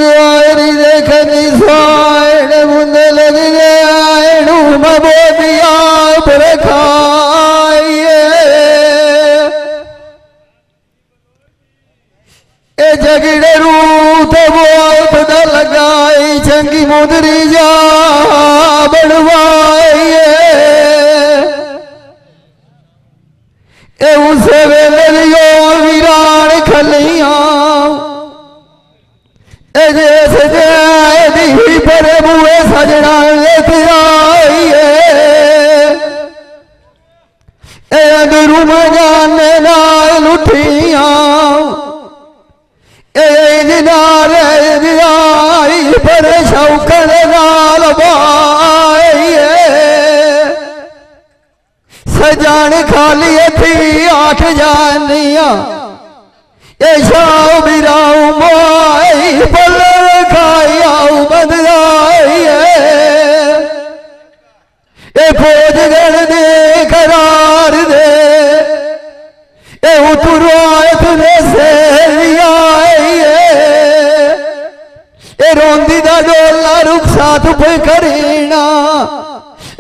गारी देखनी साइड मुंदे लग गए मबोदिया पर खाइए ए जगड़े रूत वो पता लगाई चंगी मुदरी जा बढ़वाइए ए उसे वेले लियो वीरान खलियां ए जैसे जाए दी पर बुए सजना लेके आइए ए अगरू मजाने नाल उठियां ए दिनारे दियाई पर शौकन नाल बाइए सजान खाली थी 8 जानिया ए शाह बिराऊ माई पल खाई आऊ बदलाई ए फौज गण दे करार दे ए उतरायत ने से ए रोंदी दा डोला रुखसात पे करीना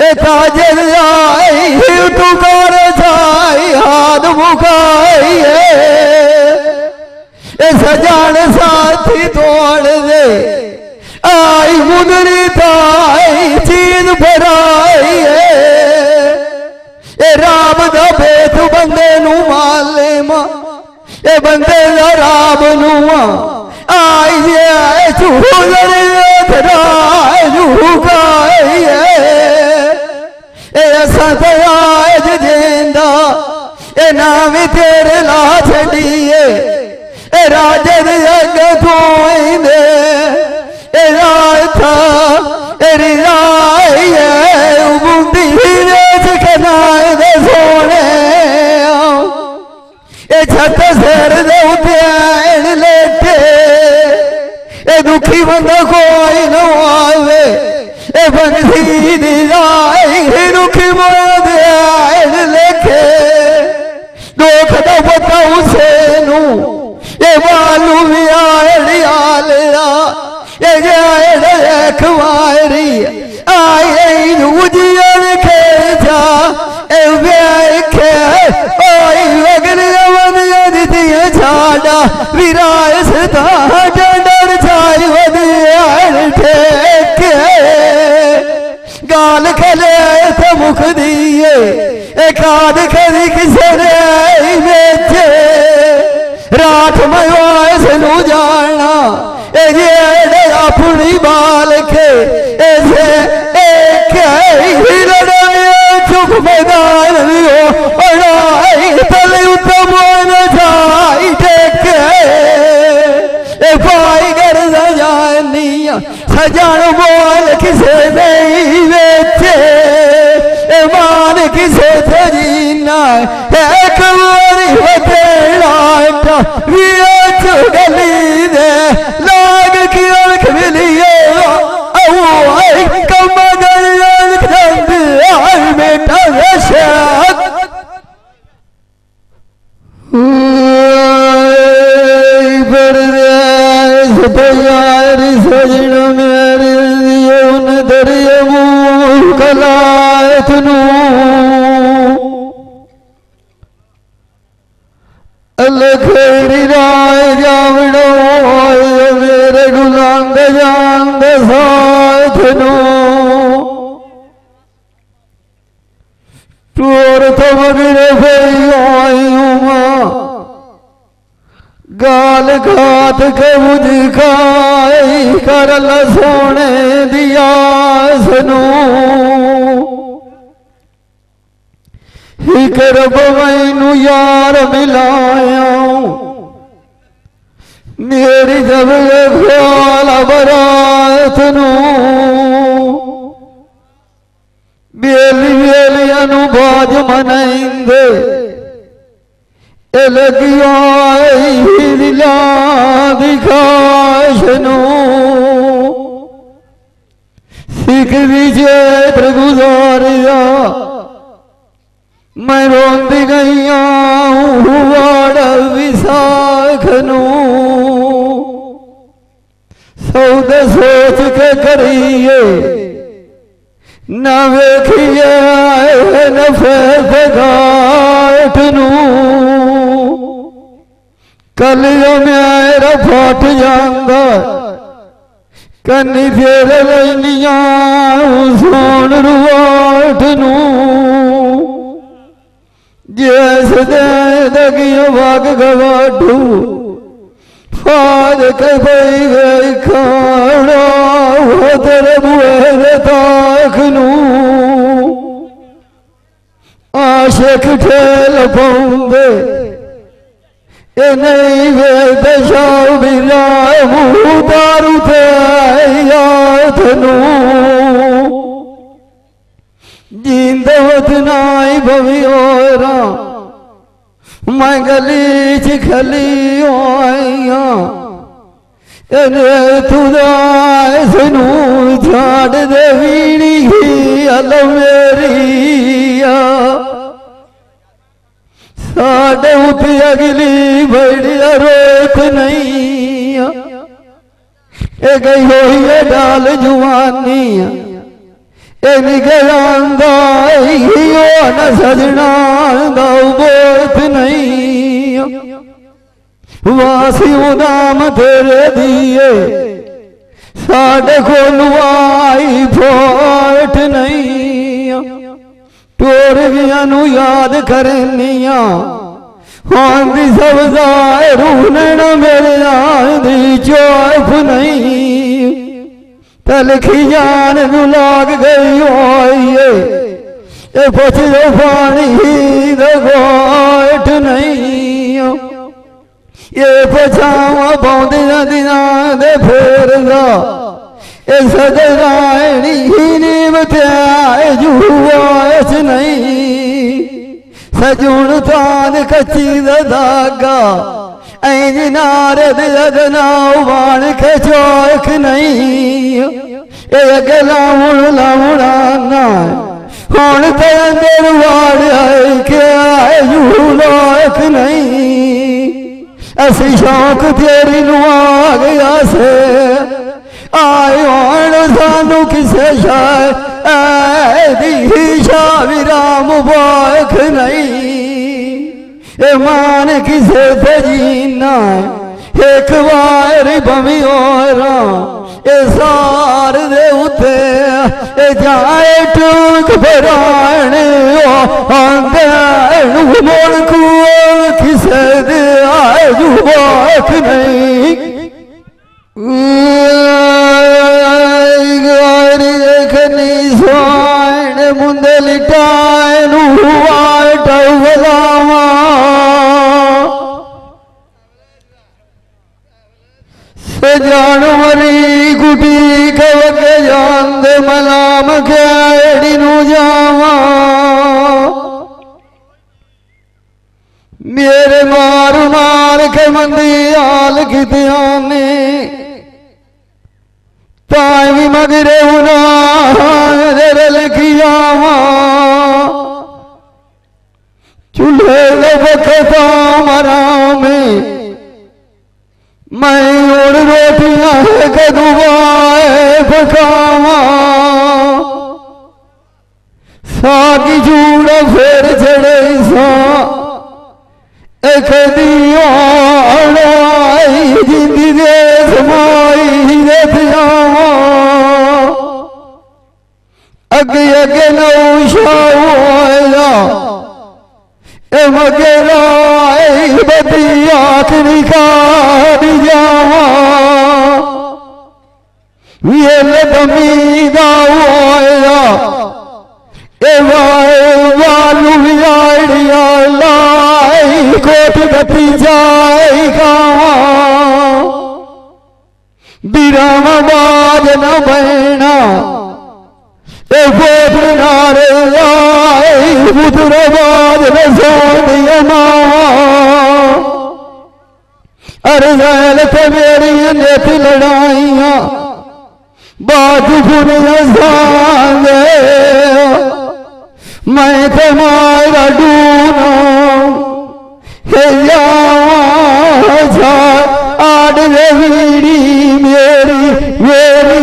ए ताजर आई तू कर जाई हाथ मुकाई ए सजान साथी तोड़ दे आई मुदरी ताई चीज भराई ए राम दा बेत बंदे नू माले मां ए बंदे दा राम नू आई है चूहर धराए झुकाई ए सताज देंदा ए नाम तेरे ला छड़िए ए राजे दे अगे धोइंदे ए राथा ए रिलाई बुंदी वेच कनाए दे सोने ए छत सिर दे उते आन लेटे ए दुखी बंदा कोई न आवे ए बंसी दी आई दुखी मोद आन लेके दुख दा पता उसे नू ए मालू भी आलिया ए जाए खवारी आई नूजिया के जा ए वेखे ओई वगन वदिया दी छाड़ा विरास दा डर छाई वदिया ठेके गाल खले तो मुख दिए ए खाद खरी किसे बेचे राठ मवास नू जाना ए जे अपनी बाल के ऐसे एक चुप मैदान तले उत्तम जाई टेके ए पाई कर जानिया सजान बोल किसे नहीं बेचे ए मान किसे जीना एक बारी बतेड़ा गली दे लाग की अख मिलिए कम बेटा सजन मेरे दरिया कलायत अलखेरी राय जावड़ो मेरे गुलांग जांग साथ नो टूर तो मगरे गाल खात के मुझ खाई कर सोने दिया सनू ही कर मैनू यार मिलाया मेरी जब ख्याल बरात नू बेली बेलिया बाज मनाइंदे लगिया दिला दिखाशनू सिख विजय गुजारिया मैं रोंदी गई विसाख नू करिए ना वेखिए नफे गाठ नू कलियो मेरा फट जांदा कन्नी फेर लैनिया सोन रुआठ नू जिस दे दगियो भाग गवाठू फाद के भाई गई खाना वो तेरे बुए ताख नू आशिक ठेल पाउंदे ए नहीं वे दशाओ बिना मुँह दारू थे याद नू जिंदे नाई भवी ओरा मैं गली च खली आईया तुदाए सुनू झाड़ दे वीणी अल मेरिया साढ़े उत अगली बड़िया रोक नहीं ए गई हुई है डाल जुआनी निगरांदा न सजना बोत नहीं वासी उदाम तेरे दिए साढ़े को लुआई फोट नहीं टोर गया याद करनिया हाँ भी सब रूने न मेरे आंधी चौफ नहीं तलखी जान नू लाग गई होइए ए पुछ दो पानी दा घोट नहीं ये पछावा पौंदियां दिनां दे फेरदा ए सजनानी नीम त्याए जुआस नहीं सजून तान कच्ची दा धागा ऐज नारद जगनाऊ बाण के चौक नहीं एक लामुड़ा ना हूं तो अंदर वाड़ आए क्या यूक नहीं ऐसी शौक तेरी नू आ गया से आए हूं सानू किसे शायद शाविराम बाख नहीं ए मान किसे पे जीना एक बार बमी और ए सार दे उते ए जाए टूक भराने मोड़ को किसे दे आए जुबाक नहीं गारी देखनी सोन मुंदे लिटाए टवलावा जानवरी गुटी कवके जान दे मलाम कैडी नू जावा मेरे मार मार के मंदी हाल कितिया ने ताई भी मगरे हुना लिखिया चूल्हे वक्ता मरा में मैं और रोटियां कदुआए पकावा सागी जूड़ा फिर चढ़े सा एक दिया जिंदी दे समाई जावा अगे अगे नौशाया मगेरा बदी आखिरी का जावा ये दमी दाया वालू आइडिया लाई कोट गति जाएगा बिराम बाज न बहना गोट नारे बुधुरबाद न सोनिया अरे ते मेरी नेत लड़ाइया बाजू फुनिया सांगे मैं तो मारा डूना आड़ वीड़ी मेरी मेरी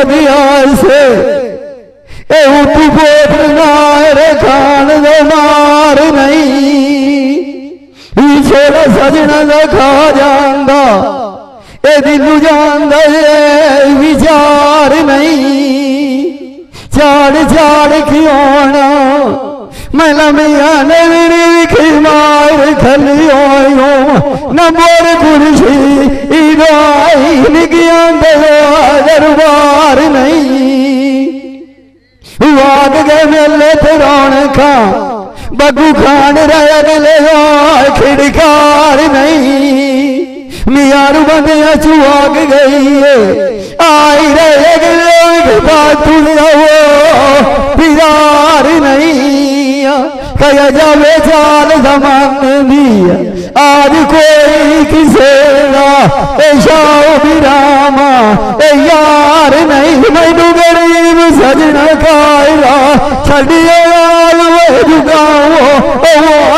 बदियार से ए तू पोट नारे खान दो मार नहीं छोड़ा सजना दा खा जांदा ए दिलू जांदा विचार नहीं चाड़ चाड़ खियोना मैला मैया ने मेरी खिमार खलियो न मोर कुर्सी इदाई निगिया दरबार नहीं वाग गए मेले फिरौन खा बगू खान रह गले खिड़कार नहीं मियारू बंदे चुआग गई है आई रहे गले बातू पिरार नहीं कया जावे चाल जमान दिया आज कोई किसे शाओ विरामा यार नहीं मैनू गरीब सजना कायरा छड़िए जुगाओ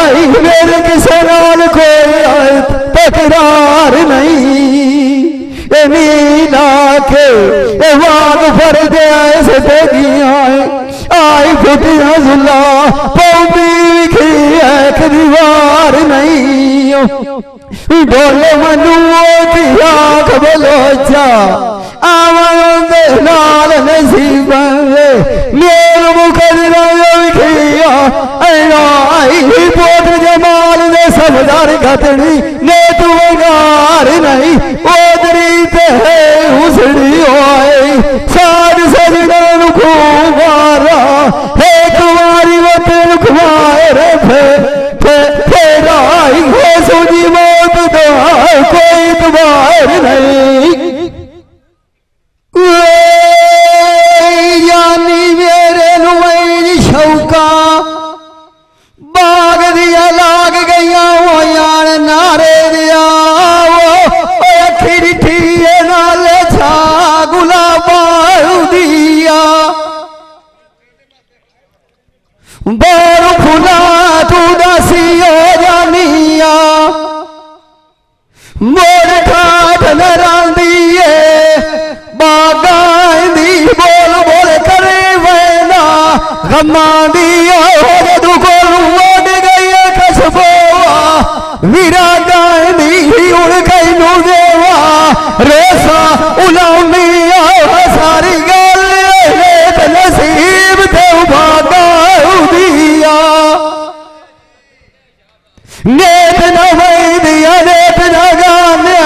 आई मेरे किसे नाल कोई तकरार नहीं नीला के वाग फर दे ऐसे देगियां आई फुटिया जुला पौधी की एक दीवार नहीं बोले मनुओ की आँख बलोचा आवाज़ नाल नसीब मेरे मुकदरा विखिया आई पोट जमाल ने सबदार घटनी ने तू गार नहीं ओदरी पे उसड़ी होई साध सजना खूबारा हे तुम्हारी वतन खुमाए रे फेरा हे सुनी मौत दो कोई तुम्हार नहीं यानी मेरे नुई शौका बाग दिया लाग गया वो यार नारे दिया वो अखिर ठीए नाले छा गुलाबा दिया बोर खुला तू दसियो जानिया मोर ठाठ नरांदिए बागाई बोल बोल करे वैना गमा दिया दुखो उड़ गई खसबोआ वीरा गांधी उड़ गई नु देवा रेसा उलामिया सारी गल नसीब ते भागा दिया नेत न वही दिया नेत न गाने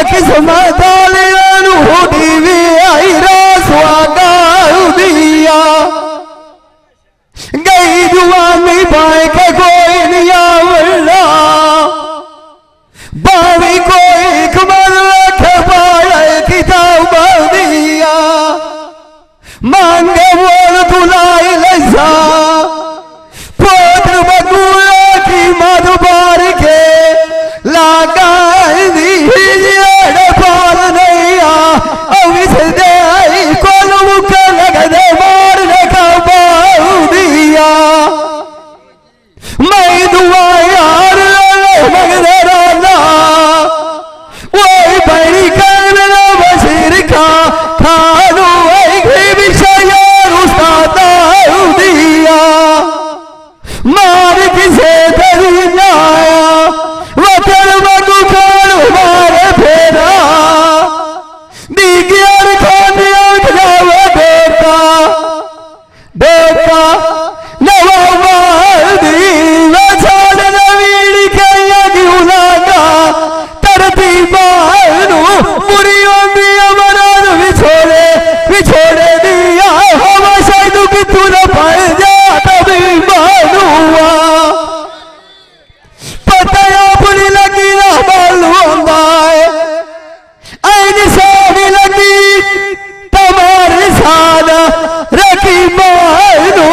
किस्मत होगी भी आई रसवागा दिया गई जुआनी पाए के कोई नहीं आवला बावी कोई कमर रखे पाए किताब दिया मांगे बोल तुलाई लसा पोत्र बगुआ की मधुबार के लागा दी पाल नहीं आ कोल मुख लगदे मार लगा दिया मैं दुआ यार लगदे राना वही बड़ी कर बशीर खा खानू विषय उस्ताद दिया मार किसे तरी आया वतन मधु खान मारे फेरा दिग्यार खाने उठ जावे बेटा बेटा नवा दी छाड़ नवीड़ के क्यों लागा तरती बानू बुरी होंगी अमरान विछोड़े दिया हम शायद कि तू न पाए जा तभी मानूआ पता अपनी लगी ना मालूम आईन सारी लगी तुम्हारे साथ रखी मानू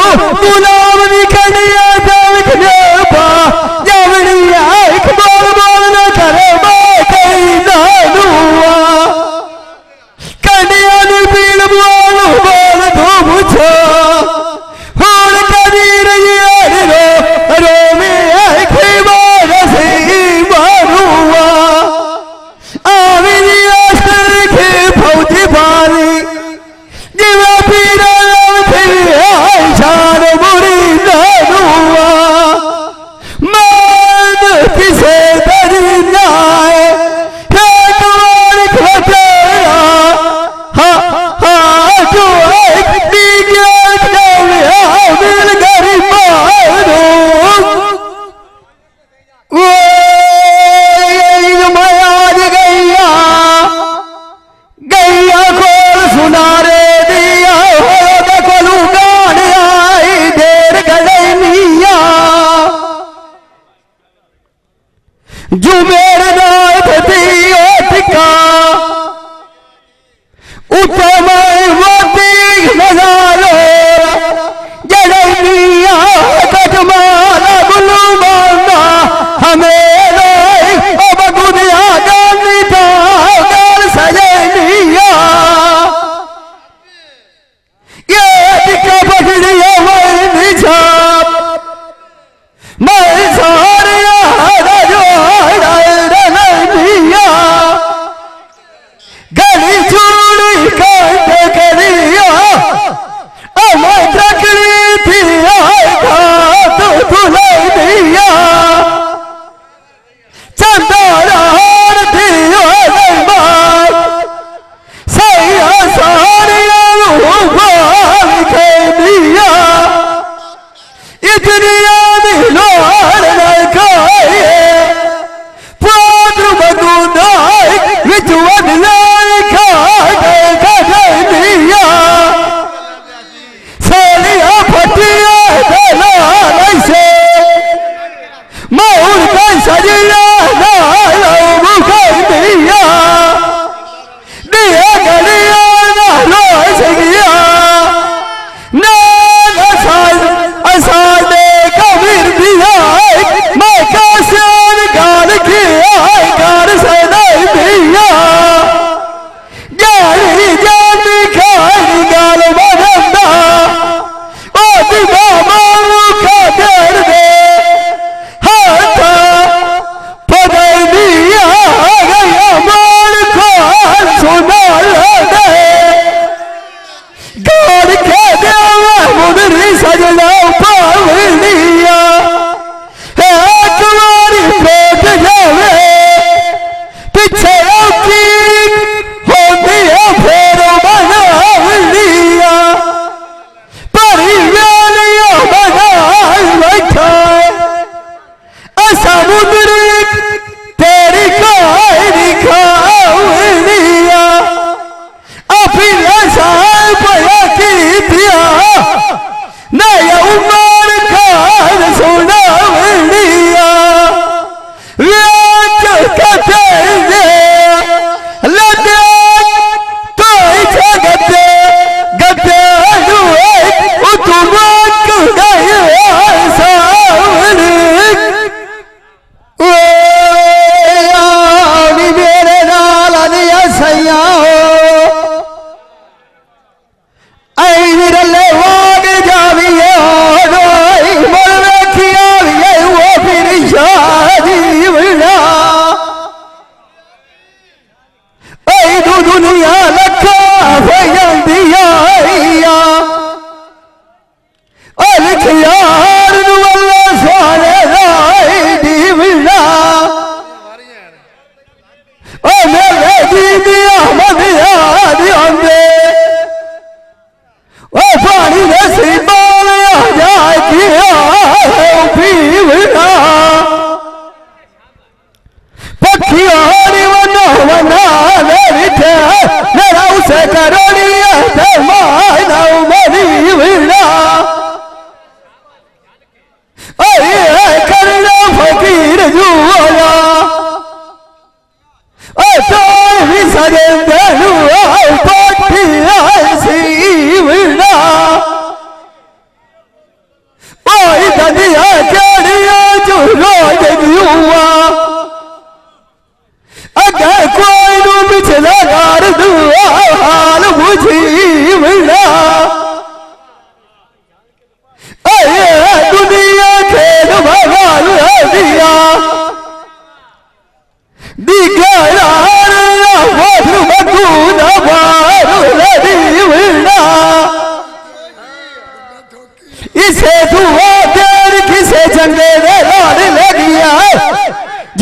इसे दुआ देर किसे जंगे दे लाड़ लगिया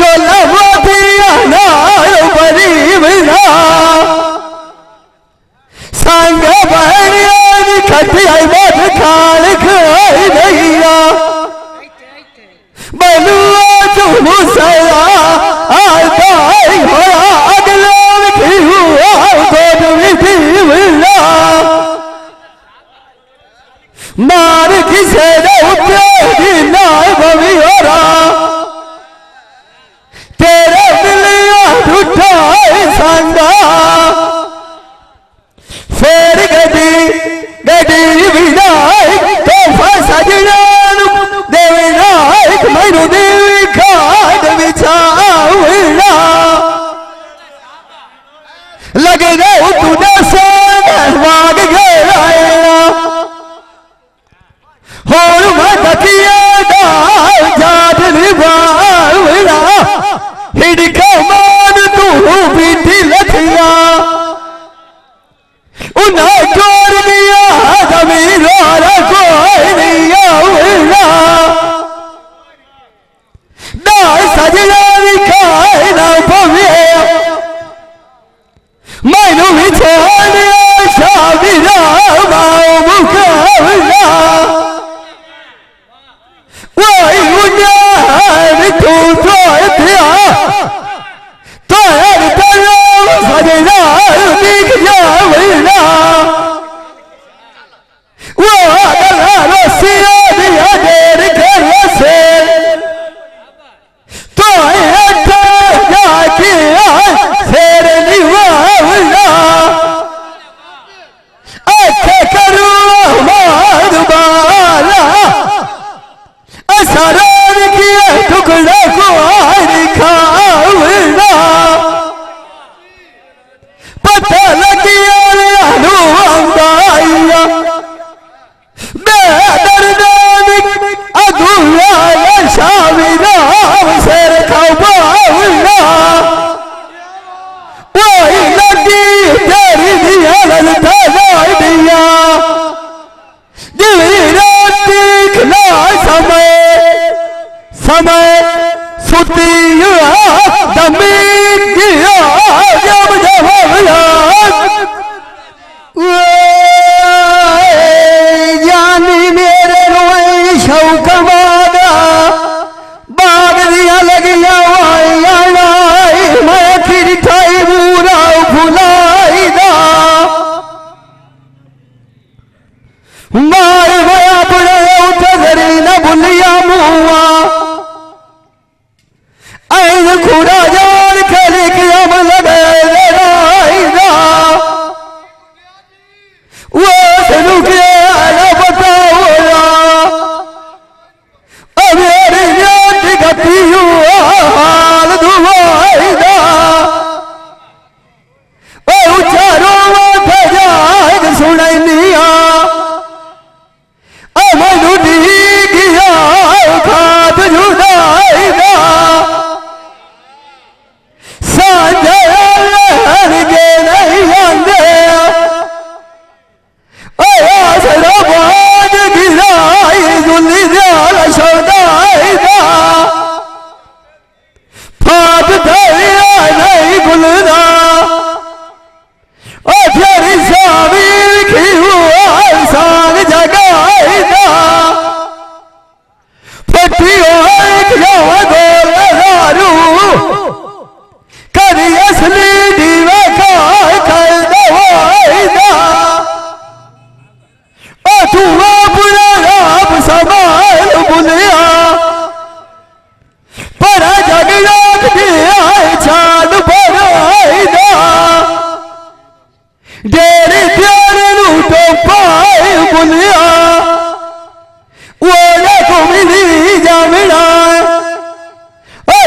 जो लवा दिया ना बरीब ना संग बहनिया खटिया मत खान खाई नैया बलुआ चुमू सया आता अगला की हुआ गोद विधि मिला मार किसे उठे ना भवी हो रहा तेरे मिलिया झूठा संगा फिर गदी गदी विनायक तो सजना देविनायक मैनू देवी खाद बिछावना लगे रे तू दसन वाग गया होर मतिया दाल जात निभावना हिड़का मान तू बीठी लथिया उन्हें जोर दिया जमीन वाला कोई नहीं आवना दाल सजना दिखाए ना पवे मैनू बिछाने शामिला माओ मुकाबला वही उन्यार तू तो इतिया तो यार तलो सजना दिख जावना वो अगला रसिया दिया देर करे से तो ऐसा जाके शेर निवावना अच्छे करो मार बाला असरार किए टुकड़े को दिखावना पता लगिया अनुआंगाइया बेदर्दानिक अधूरा शामिला शेर खबावना वही लगी तेरी दिया ललता दिया दिली रात खला समय समय सुती दमी किया जब जब जानी मेरे रोए शौक वादा बाग दिया लगिया मैं फिर ठाई बुरा भुलाई दा मार गया बड़े उठरी न भुलिया मुआ ऐन खुड़ा जान खेल के हम लगे वो सनु के आला बताओ मेरी जात गति हुआ हाल दुआईदा ओ चारों माथे जाग सुनैनिया मनु दी गया खाद जुदाईदा सांझे लहर के नहीं आंदे सराबाद गिराई दुली दयाल सौदाईदा फाद दरिया नहीं गुलना फिर शामिल की हुआ सांग जगाईदा फटियो गोल दारू करी असली दीवा का कर दवाईदा तू बुरा आप संभाल बुलिया पर जगलाक दिया छान बनाईदा डेरे प्यारे लूटो पाए बुलिया वो को मिली जामिना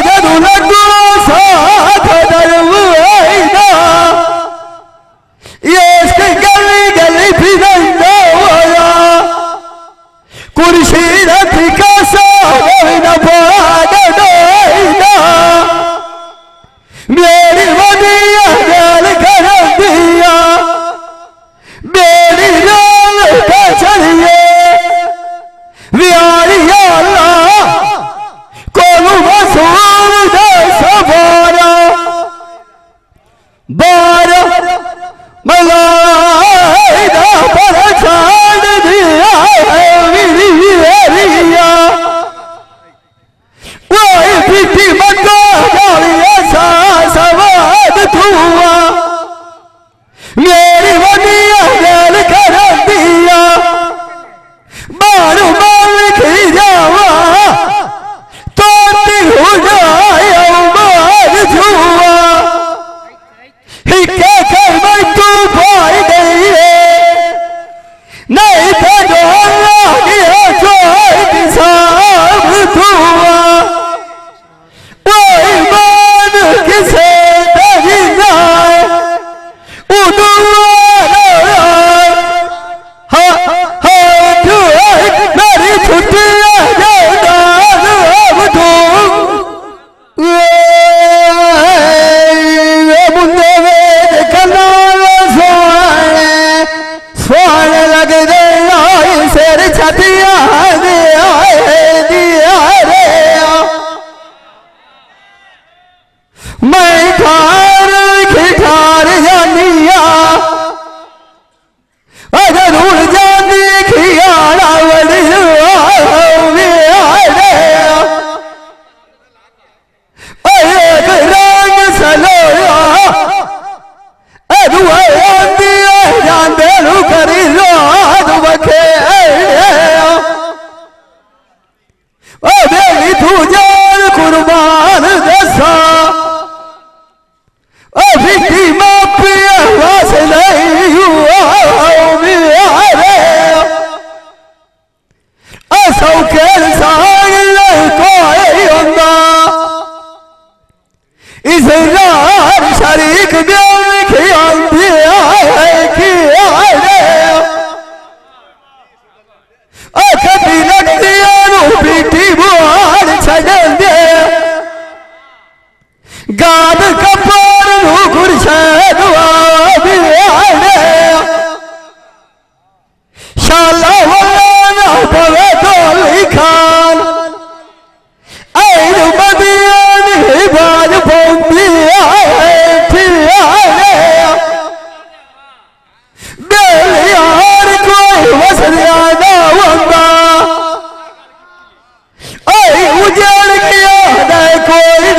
जदू लगो साथ दरवाईदा ये गली गली फिर कुर्सी रखी कैसा न मेरी वनिया गल कर दिया मेरी राल का चलिए दे आए दिया रे मैं ठार खिठार जानिया अगर उड़ जाती खियाड़ा बड़ी एक रंग सलोया जाते करी रात बखे बेली तू जान कुर्बान दसा अभी मापी आवाज नहीं हुआ असौ के सांग कोई होंदा इस रात शरीक ब्याह खियाती कभी लगती पीटी बुआर छड़ दे गाद कपार गुरशा शाला वाला पवे टोली खान ऐन मदियान बाज पौंदी बेलियार कोई वसरिया ना होंदा उजाड़ किया ना कोई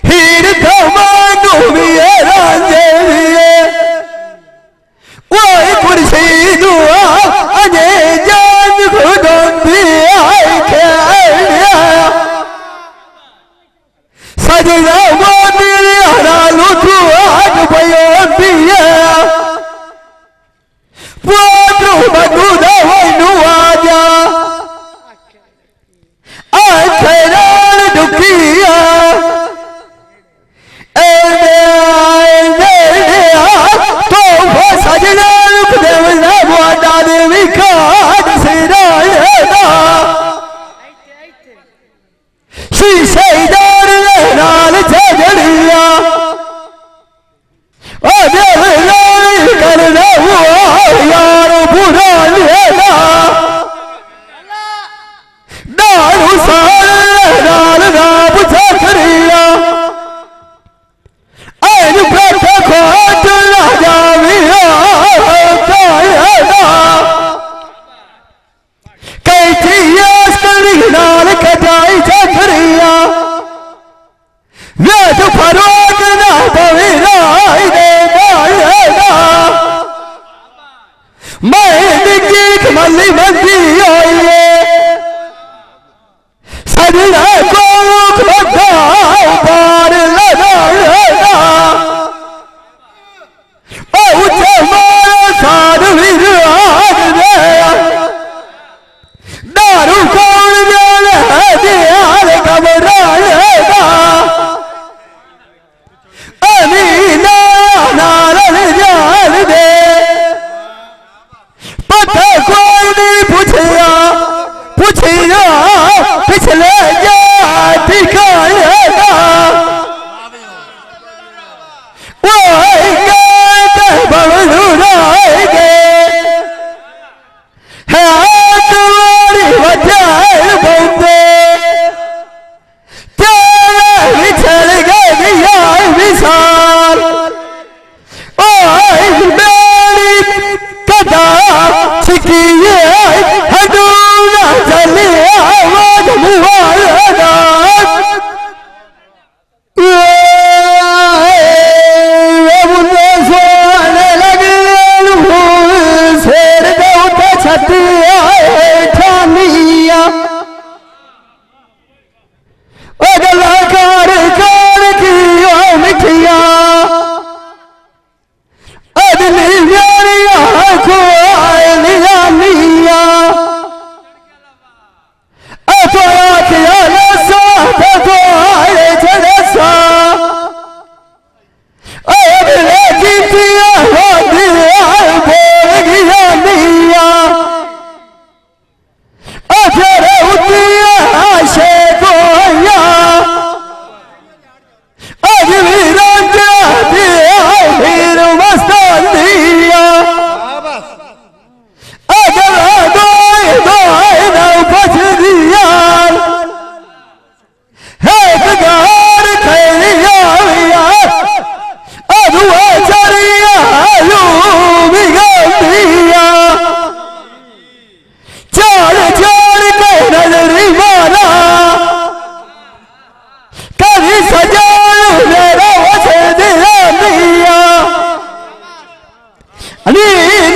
हीर धमानू भी राजे वो कुर्सी दुआ अजे जान खुदंदी सजना मोदी हरा लुटू आज बयोंदी पुत्रू बदूदा वैनु आजा आखरान दुखिया तो सजना देवना बुआडा देवी खाद सिरायदा शीशेदार नाल झगड़िया करना हुआ यार बुरा लेना दारू साल नाल राब छरिया ऐन बैठा खोट राजा कैची नाल कटाई छरिया वे तो फरोग ना पवी राय दे मैं निकी मल्ली मंदी होइए सजना को खड़ा पार लगा उच्चे मार साध वीर आग दे दारू कौन जाने दियाल घबराएगा अमीना नारन जान दे पता कोई नहीं पूछे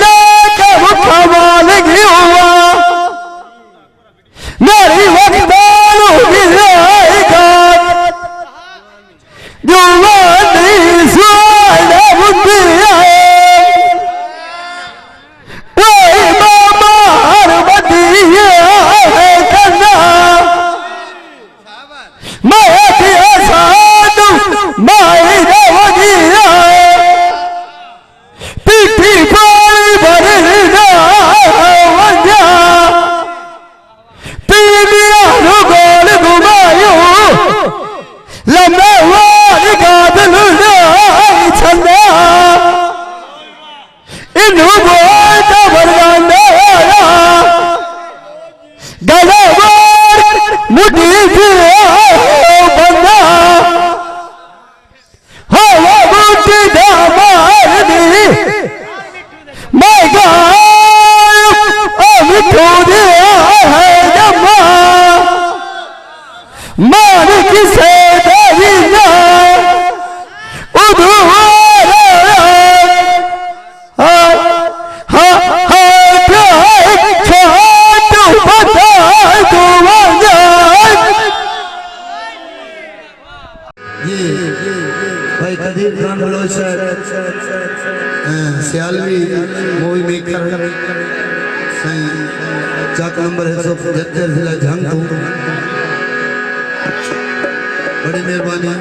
ना कब कमाल हुआ मेरी वक्तानु गिराएगा जुवानी सुआना बुद्धिया वही मामा हर बदिया है करना मैं दिया साधु माई रवजिया पिठी पाई भरना वजा पीलिया गोल घुमायो लम्बे वार गादल जाई छंदा इन्हू गोल जबरदस्ता गला वार मुड़ी बंदा हवा मुट्ठी दामार दी मैं गाय मिठू दिया है जमा मान किसे दरी ना भाई कदीर खान बलोच सियालवी मूवी मेकर चाक नंबर 175 जिला झंग बड़ी मेहरबानी।